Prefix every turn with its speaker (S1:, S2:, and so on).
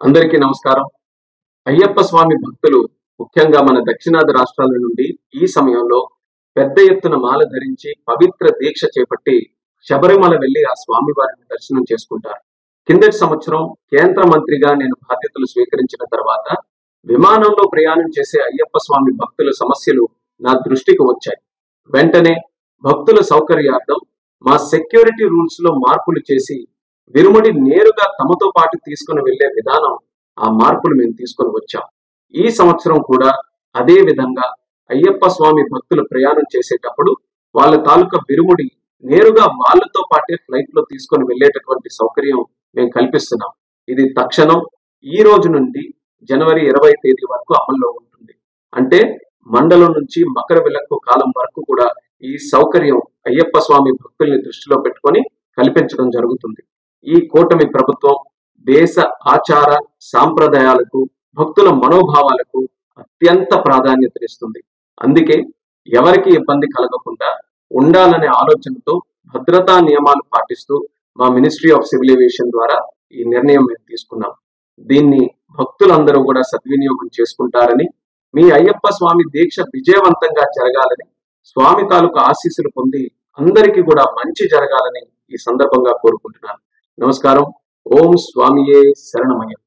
S1: అందరికీ నమస్కారం. అయ్యప్ప స్వామి భక్తులు ముఖ్యంగా మన దక్షిణాది రాష్ట్రాల నుండి ఈ సమయంలో పెద్ద ఎత్తున మాల ధరించి పవిత్ర దీక్ష చేపట్టి శబరిమల వెళ్లి ఆ స్వామి వారిని దర్శనం చేసుకుంటారు. కిందటి సంవత్సరం కేంద్ర మంత్రిగా నేను బాధ్యతలు స్వీకరించిన తర్వాత విమానంలో ప్రయాణం చేసే అయ్యప్ప స్వామి భక్తుల సమస్యలు నా దృష్టికి వచ్చాయి. వెంటనే భక్తుల సౌకర్యార్థం మా సెక్యూరిటీ రూల్స్ లో మార్పులు చేసి విరుముడి నేరుగా తమతో పాటు తీసుకుని వెళ్లే విధానం, ఆ మార్పులు మేము తీసుకొని వచ్చాం. ఈ సంవత్సరం కూడా అదే విధంగా అయ్యప్ప స్వామి భక్తులు ప్రయాణం చేసేటప్పుడు వాళ్ళ తాలూకా విరుముడి నేరుగా వాళ్ళతో పాటే ఫ్లైట్ లో తీసుకొని వెళ్లేటటువంటి సౌకర్యం మేము కల్పిస్తున్నాం. ఇది తక్షణం ఈ రోజు నుండి జనవరి 20 తేదీ వరకు అమల్లో ఉంటుంది. అంటే మండలం నుంచి మకర విలక్కు కాలం వరకు కూడా ఈ సౌకర్యం అయ్యప్ప స్వామి భక్తుల్ని దృష్టిలో పెట్టుకొని కల్పించడం జరుగుతుంది. ఈ కూటమి ప్రభుత్వం దేశ ఆచార సాంప్రదాయాలకు, భక్తుల మనోభావాలకు అత్యంత ప్రాధాన్యతనిస్తుంది. అందుకే ఎవరికి ఇబ్బంది కలగకుండా ఉండాలనే ఆలోచనతో భద్రతా నియమాలు పాటిస్తూ మా మినిస్ట్రీ ఆఫ్ సివిల్ ఏవియేషన్ ద్వారా ఈ నిర్ణయం మేము తీసుకున్నాం. దీన్ని భక్తులందరూ కూడా సద్వినియోగం చేసుకుంటారని, మీ అయ్యప్ప స్వామి దీక్ష విజయవంతంగా జరగాలని, స్వామి తాలూకు ఆశీస్సులు పొంది అందరికీ కూడా మంచి జరగాలని ఈ సందర్భంగా కోరుకుంటున్నాను. నమస్కారం. ఓం స్వామియే శరణమయ్యప్ప.